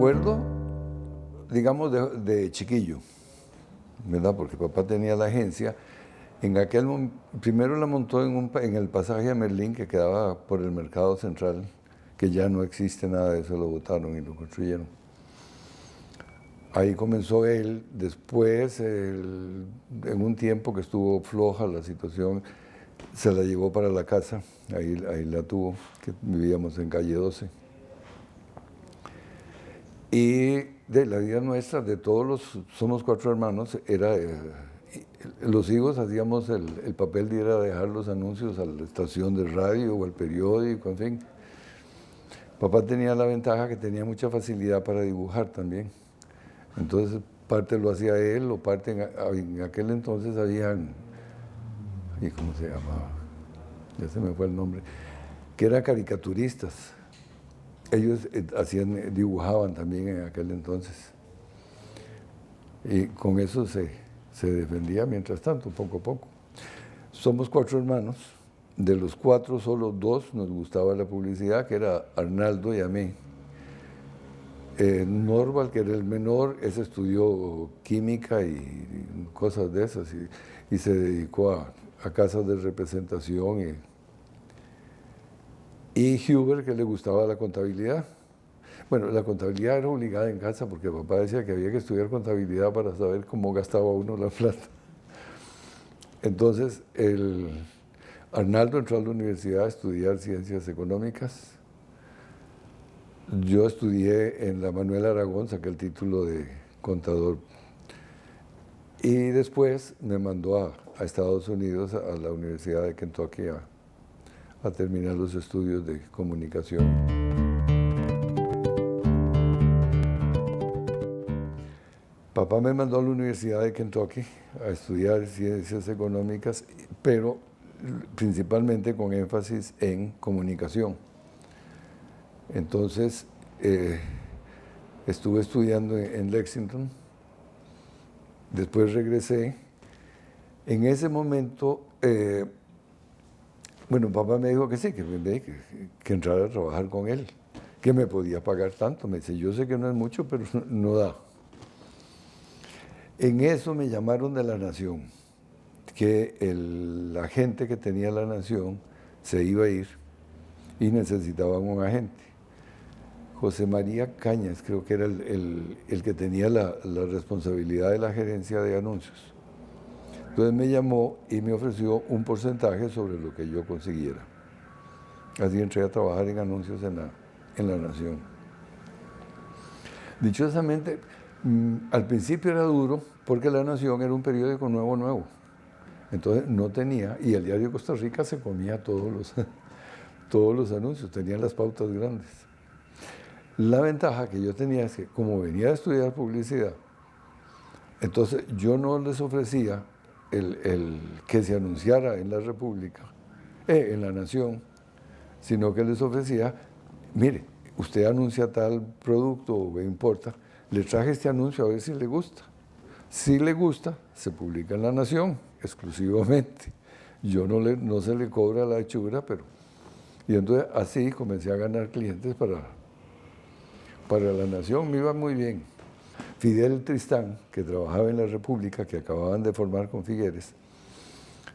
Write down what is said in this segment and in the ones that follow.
acuerdo, digamos, de chiquillo, ¿verdad? Porque papá tenía la agencia. Primero la montó en el pasaje a Merlín, que quedaba por el Mercado Central, que ya no existe nada de eso, lo botaron y lo construyeron. Ahí comenzó él. Después, en un tiempo que estuvo floja la situación, se la llevó para la casa, ahí la tuvo, que vivíamos en calle 12. Y de la vida nuestra, somos 4 hermanos, los hijos hacíamos el papel de ir a dejar los anuncios a la estación de radio o al periódico, en fin. Papá tenía la ventaja que tenía mucha facilidad para dibujar también. Entonces, parte lo hacía él, o parte en aquel entonces habían, ¿y cómo se llamaba? Ya se me fue el nombre, que eran caricaturistas. Ellos dibujaban también en aquel entonces. Y con eso se defendía mientras tanto, poco a poco. Somos 4 hermanos. De los 4, solo 2 nos gustaba la publicidad, que era Arnaldo y a mí. Norval, que era el menor, ese estudió química y cosas de esas y se dedicó a casas de representación. Y Hubert, que le gustaba la contabilidad. Bueno, la contabilidad era obligada en casa porque papá decía que había que estudiar contabilidad para saber cómo gastaba uno la plata. Entonces, Arnaldo entró a la universidad a estudiar ciencias económicas. Yo estudié en la Manuel Aragón, saqué el título de contador. Y después me mandó a Estados Unidos, a la Universidad de Kentucky, a terminar los estudios de comunicación. Papá me mandó a la Universidad de Kentucky a estudiar ciencias económicas, pero principalmente con énfasis en comunicación. Entonces, estuve estudiando en Lexington, después regresé. En ese momento, bueno, papá me dijo que sí, que entrara a trabajar con él, que me podía pagar tanto. Me dice, yo sé que no es mucho, pero no da. En eso me llamaron de La Nación, que la gente que tenía La Nación se iba a ir y necesitaban un agente. José María Cañas creo que era el que tenía la responsabilidad de la gerencia de anuncios. Entonces me llamó y me ofreció un porcentaje sobre lo que yo consiguiera. Así entré a trabajar en anuncios en la Nación. Dichosamente, al principio era duro porque La Nación era un periódico nuevo. Entonces no tenía, y el diario Costa Rica se comía todos los anuncios, tenían las pautas grandes. La ventaja que yo tenía es que como venía a estudiar publicidad, entonces yo no les ofrecía el que se anunciara en la República, en La Nación, sino que les ofrecía, mire, usted anuncia tal producto o me importa, le traje este anuncio a ver si le gusta. Si le gusta, se publica en La Nación exclusivamente. Yo no se le cobra la hechura, pero... Y entonces así comencé a ganar clientes para La Nación, me iba muy bien. Fidel Tristán, que trabajaba en la República, que acababan de formar con Figueres,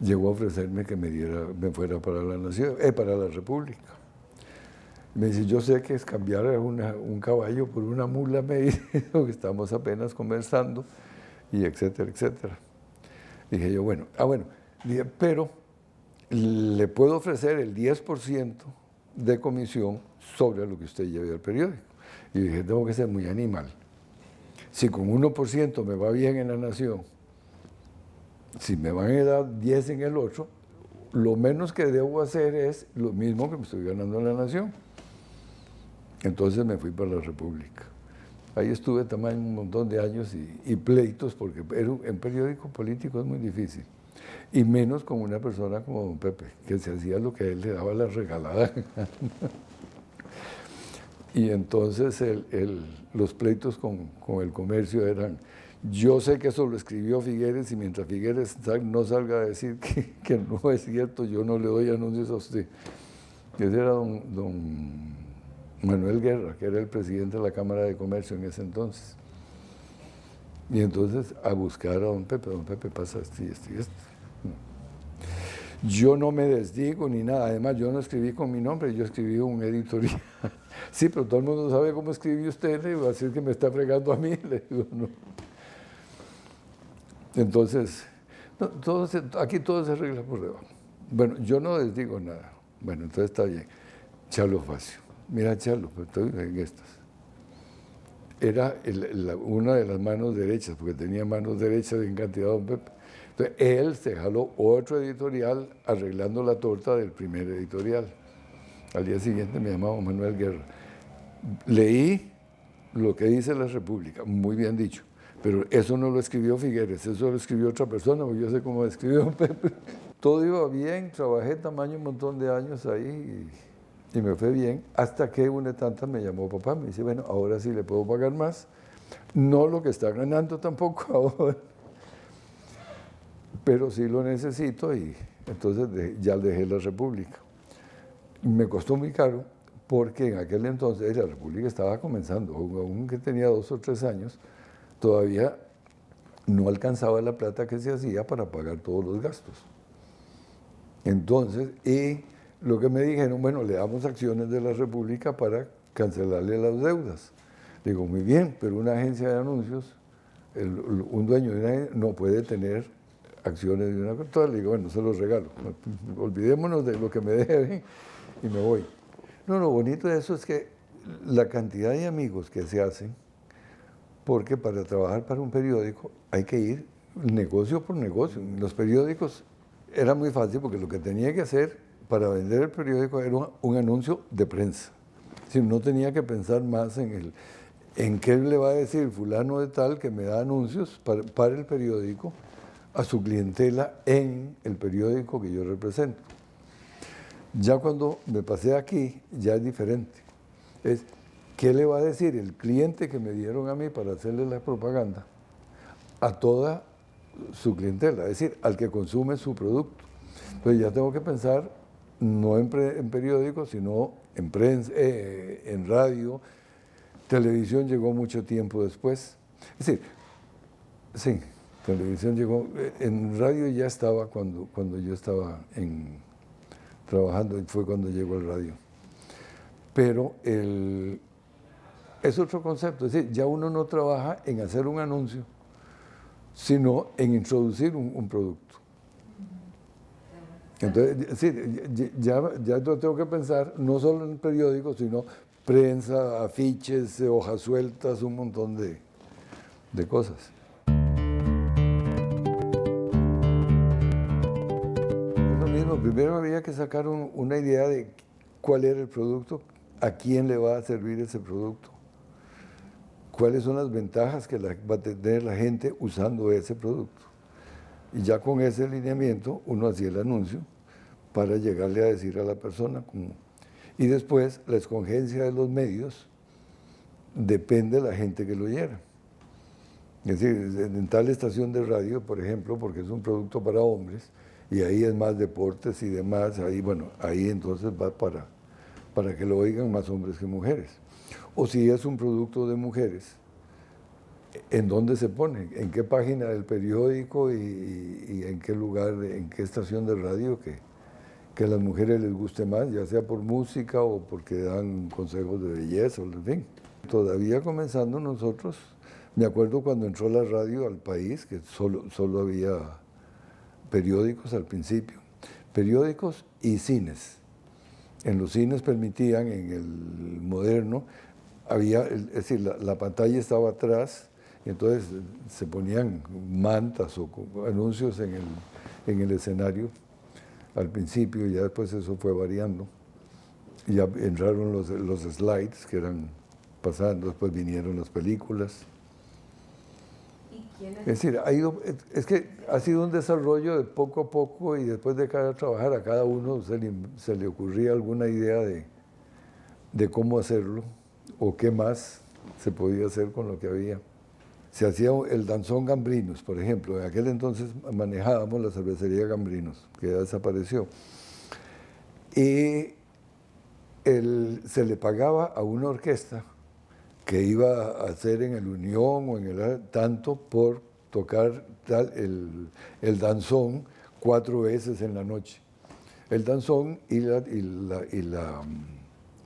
llegó a ofrecerme que me fuera para La Nación, para la República. Me dice, yo sé que es cambiar un caballo por una mula, me dice, que estamos apenas conversando, y etcétera, etcétera. Dije yo, bueno, dije, pero le puedo ofrecer el 10% de comisión sobre lo que usted lleve al periódico. Y dije, tengo que ser muy animal. Si con 1% me va bien en La Nación, si me van a dar 10 en el otro, lo menos que debo hacer es lo mismo que me estoy ganando en La Nación. Entonces me fui para la República. Ahí estuve también un montón de años y pleitos, porque en periódico político es muy difícil. Y menos con una persona como don Pepe, que se hacía lo que a él le daba la regalada. Y entonces los pleitos con el comercio eran, yo sé que eso lo escribió Figueres y mientras Figueres no salga a decir que no es cierto, yo no le doy anuncios a usted. Ese era don Manuel Guerra, que era el presidente de la Cámara de Comercio en ese entonces. Y entonces a buscar a don Pepe pasa esto y esto y esto. Yo no me desdigo ni nada, además yo no escribí con mi nombre, yo escribí un editorial. Sí, pero todo el mundo sabe cómo escribió usted, le digo, así es que me está fregando a mí, le digo, no. Entonces, no, aquí todo se arregla por debajo. Bueno, yo no desdigo nada. Bueno, entonces está bien. Charlo Facio. Mira, Charlo, pues estoy en estas. Era una de las manos derechas, porque tenía manos derechas en cantidad don Pepe. Entonces, él se jaló otro editorial arreglando la torta del primer editorial. Al día siguiente me llamaba Manuel Guerra. Leí lo que dice la República, muy bien dicho, pero eso no lo escribió Figueres, eso lo escribió otra persona, porque yo sé cómo escribió don Pepe. Todo iba bien, trabajé tamaño un montón de años ahí y me fue bien, hasta que una tanta me llamó papá, me dice, bueno, ahora sí le puedo pagar más, no lo que está ganando tampoco ahora, pero sí lo necesito y entonces ya dejé la República. Me costó muy caro porque en aquel entonces la República estaba comenzando, aunque tenía 2 o 3 años, todavía no alcanzaba la plata que se hacía para pagar todos los gastos. Entonces, y lo que me dijeron, bueno, le damos acciones de la República para cancelarle las deudas. Digo, muy bien, pero una agencia de anuncios, un dueño de una agencia no puede tener acciones de una cosa. Le digo, bueno, se los regalo. Olvidémonos de lo que me deben y me voy. No, lo bonito de eso es que la cantidad de amigos que se hacen, porque para trabajar para un periódico hay que ir negocio por negocio. En los periódicos era muy fácil porque lo que tenía que hacer para vender el periódico era un anuncio de prensa. Si no tenía que pensar más en qué le va a decir fulano de tal que me da anuncios para el periódico a su clientela en el periódico que yo represento. Ya cuando me pasé aquí, ya es diferente. Es, ¿qué le va a decir el cliente que me dieron a mí para hacerle la propaganda a toda su clientela? Es decir, al que consume su producto. Entonces ya tengo que pensar no en periódicos, sino en prensa, en radio. Televisión llegó mucho tiempo después. Es decir, sí, televisión llegó, en radio ya estaba cuando yo estaba trabajando, y fue cuando llegó el radio. Pero es otro concepto, es decir, ya uno no trabaja en hacer un anuncio, sino en introducir un producto. Entonces, sí, ya tengo que pensar no solo en periódicos, sino prensa, afiches, hojas sueltas, un montón de cosas. Es lo mismo, primero había que sacar una idea de cuál era el producto, a quién le va a servir ese producto, cuáles son las ventajas que va a tener la gente usando ese producto. Y ya con ese lineamiento uno hacía el anuncio para llegarle a decir a la persona cómo. Y después la escogencia de los medios depende de la gente que lo oyera. Es decir, en tal estación de radio, por ejemplo, porque es un producto para hombres, y ahí es más deportes y demás, ahí, bueno, ahí entonces va para que lo oigan más hombres que mujeres. O si es un producto de mujeres, ¿en dónde se pone? ¿En qué página del periódico y en qué lugar, en qué estación de radio que a las mujeres les guste más, ya sea por música o porque dan consejos de belleza, en fin. Todavía comenzando nosotros, me acuerdo cuando entró la radio al país, que solo había periódicos al principio, periódicos y cines. En los cines permitían, en el moderno, es decir, la pantalla estaba atrás, y entonces se ponían mantas o anuncios en el escenario al principio, y ya después eso fue variando. Y ya entraron los slides que eran pasando, después vinieron las películas. Es decir, es que ha sido un desarrollo de poco a poco, y después de cada trabajar a cada uno se le ocurría alguna idea de cómo hacerlo o qué más se podía hacer con lo que había. Se hacía el danzón Gambrinos, por ejemplo. En aquel entonces manejábamos la cervecería Gambrinos, que ya desapareció. Y se le pagaba a una orquesta que iba a hacer en el Unión o en el tanto por tocar el danzón 4 veces en la noche. El danzón es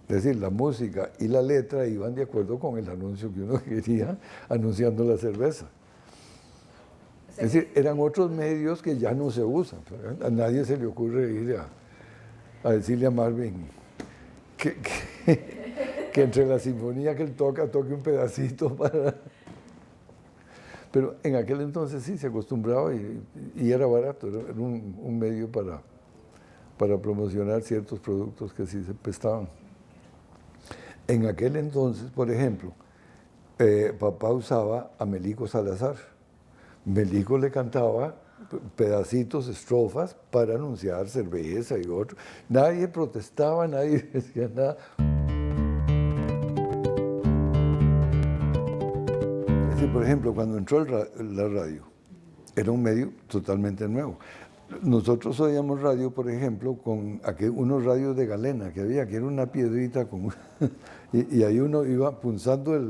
decir, la música y la letra iban de acuerdo con el anuncio que uno quería anunciando la cerveza. Es decir, eran otros medios que ya no se usan. A nadie se le ocurre ir a decirle a Marvin que entre la sinfonía que él toque un pedacito para... Pero en aquel entonces sí se acostumbraba y era barato, era un medio para promocionar ciertos productos que sí se prestaban. En aquel entonces, por ejemplo, papá usaba a Melico Salazar. Melico le cantaba pedacitos, estrofas, para anunciar cerveza y otro. Nadie protestaba, nadie decía nada. Es decir, por ejemplo, cuando entró la radio, era un medio totalmente nuevo. Nosotros oíamos radio, por ejemplo, con unos radios de galena que había, que era una piedrita con y ahí uno iba punzando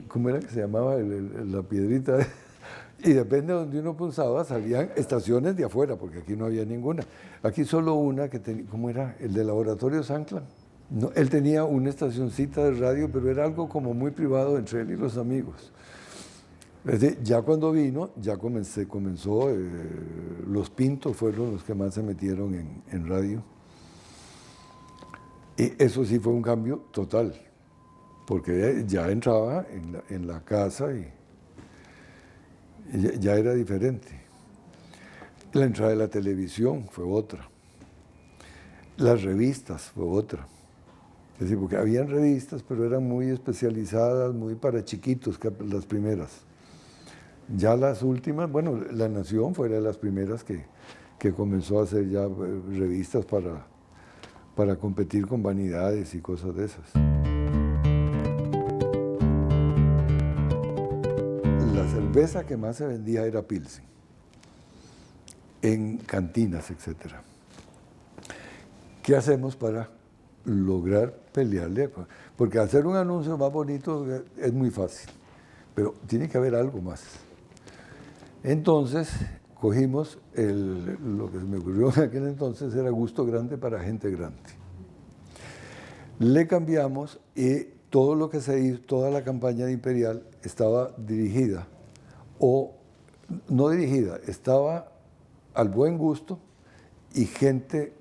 ¿cómo era que se llamaba? La piedrita. Y depende de donde uno punzaba, salían estaciones de afuera, porque aquí no había ninguna. Aquí solo una que tenía, ¿cómo era? El de Laboratorio Sanclan. No, él tenía una estacioncita de radio, pero era algo como muy privado entre él y los amigos. Es decir, ya cuando vino, ya comenzó, los Pintos fueron los que más se metieron en radio. Y eso sí fue un cambio total, porque ya entraba en la casa y ya era diferente. La entrada de la televisión fue otra. Las revistas fue otra. Es decir, porque habían revistas, pero eran muy especializadas, muy para chiquitos, las primeras. Ya las últimas, bueno, La Nación fue de las primeras que comenzó a hacer ya revistas para competir con vanidades y cosas de esas. La cerveza que más se vendía era Pilsen, en cantinas, etc. ¿Qué hacemos para lograr pelearle? Porque hacer un anuncio más bonito es muy fácil, pero tiene que haber algo más. Entonces, cogimos lo que se me ocurrió en aquel entonces era gusto grande para gente grande. Le cambiamos y todo lo que se hizo, toda la campaña de Imperial estaba dirigida, o no dirigida, estaba al buen gusto y gente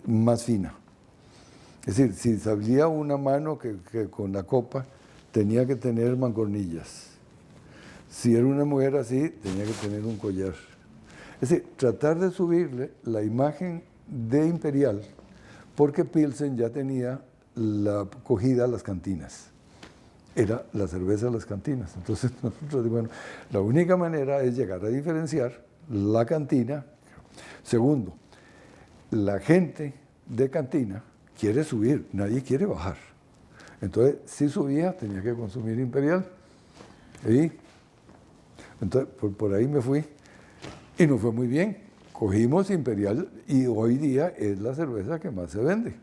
más fina. Es decir, si salía una mano que con la copa tenía que tener mancornillas. Si era una mujer así, tenía que tener un collar. Es decir, tratar de subirle la imagen de Imperial, porque Pilsen ya tenía la acogida a las cantinas. Era la cerveza de las cantinas. Entonces nosotros, bueno, la única manera es llegar a diferenciar la cantina. Segundo, la gente de cantina quiere subir, nadie quiere bajar. Entonces, si subía, tenía que consumir Imperial. Y entonces, por ahí me fui y nos fue muy bien. Cogimos Imperial y hoy día es la cerveza que más se vende.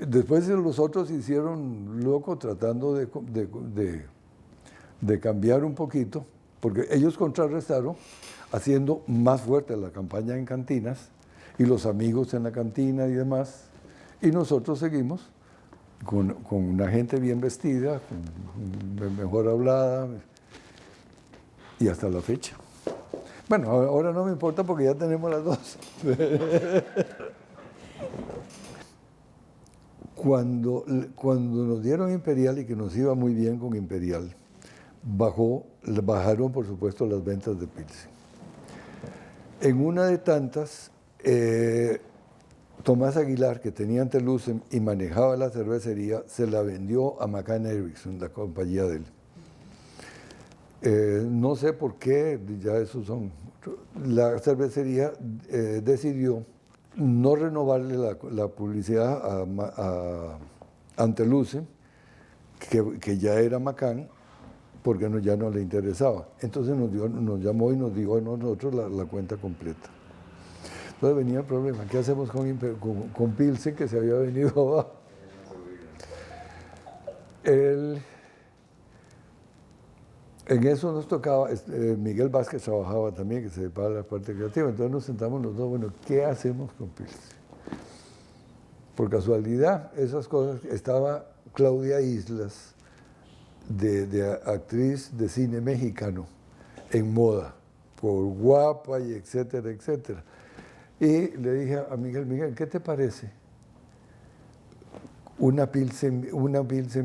Después los otros se hicieron locos tratando de cambiar un poquito, porque ellos contrarrestaron haciendo más fuerte la campaña en cantinas y los amigos en la cantina y demás. Y nosotros seguimos con una gente bien vestida, mejor hablada, y hasta la fecha. Bueno, ahora no me importa porque ya tenemos las dos. Cuando nos dieron Imperial y que nos iba muy bien con Imperial, bajaron por supuesto las ventas de Pilsen. En una de tantas, Tomás Aguilar, que tenía Antelucen y manejaba la cervecería, se la vendió a McCann Erickson, la compañía de él. No sé por qué, ya esos son... La cervecería decidió no renovarle la publicidad a Antelucen, que ya era McCann, porque ya no le interesaba. Entonces nos llamó y nos dio a nosotros la cuenta completa. Entonces venía el problema, ¿qué hacemos con Pilsen que se había venido abajo? En eso nos tocaba, Miguel Vázquez trabajaba también, que se dedicaba a la parte creativa, entonces nos sentamos los dos, bueno, ¿qué hacemos con Pilsen? Por casualidad, esas cosas, estaba Claudia Islas, de actriz de cine mexicano, en moda, por guapa y etcétera, etcétera. Y le dije a Miguel, Miguel, ¿qué te parece? Una Pilsen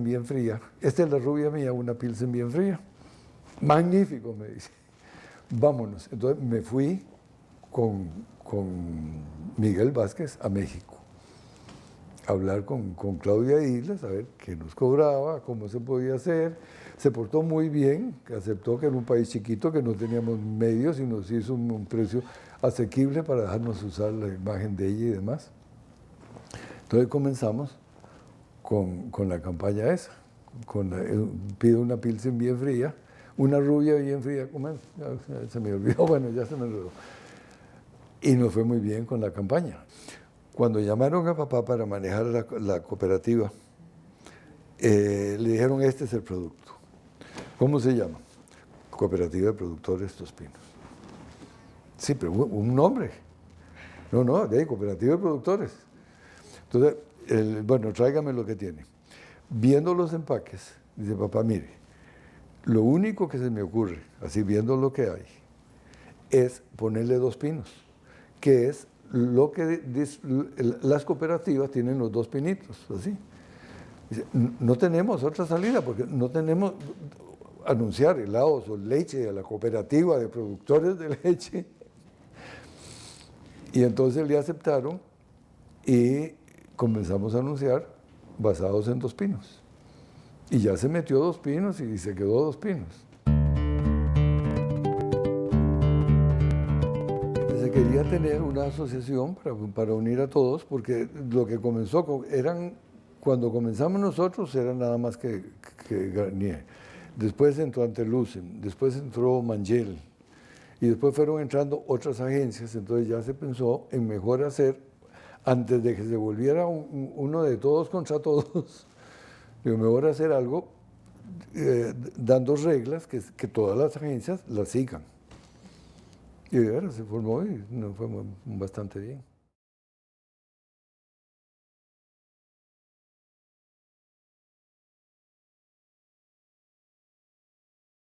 bien fría. Esta es la rubia mía, una Pilsen bien fría. Magnífico, me dice. Vámonos. Entonces me fui con Miguel Vázquez a México a hablar con Claudia Islas, a ver qué nos cobraba, cómo se podía hacer. Se portó muy bien, que aceptó que era un país chiquito, que no teníamos medios y nos hizo un precio asequible para dejarnos usar la imagen de ella y demás. Entonces comenzamos con la campaña esa, pido una Pilsen bien fría, una rubia bien fría, se me olvidó, bueno, ya se me olvidó. Y nos fue muy bien con la campaña. Cuando llamaron a papá para manejar la cooperativa, le dijeron, este es el producto. ¿Cómo se llama? Cooperativa de Productores Los Pinos. Sí, pero un nombre. No, de ahí, Cooperativa de Productores. Entonces, bueno, tráigame lo que tiene. Viendo los empaques, dice papá, mire, lo único que se me ocurre, así viendo lo que hay, es ponerle 2 pinos, que es lo que las cooperativas tienen los 2 pinitos, así. Dice, no tenemos otra salida, porque no tenemos anunciar helados o leche a la cooperativa de productores de leche. Y entonces le aceptaron y comenzamos a anunciar basados en 2 pinos. Y ya se metió 2 pinos y se quedó 2 pinos. Se quería tener una asociación para unir a todos, porque lo que comenzó cuando comenzamos nosotros era nada más que Garnier. Después entró Antelucen, después entró Mangel, y después fueron entrando otras agencias, entonces ya se pensó en mejor hacer, antes de que se volviera uno de todos contra todos, mejor hacer algo dando reglas que todas las agencias las sigan. Y de verdad se formó y nos fue bastante bien.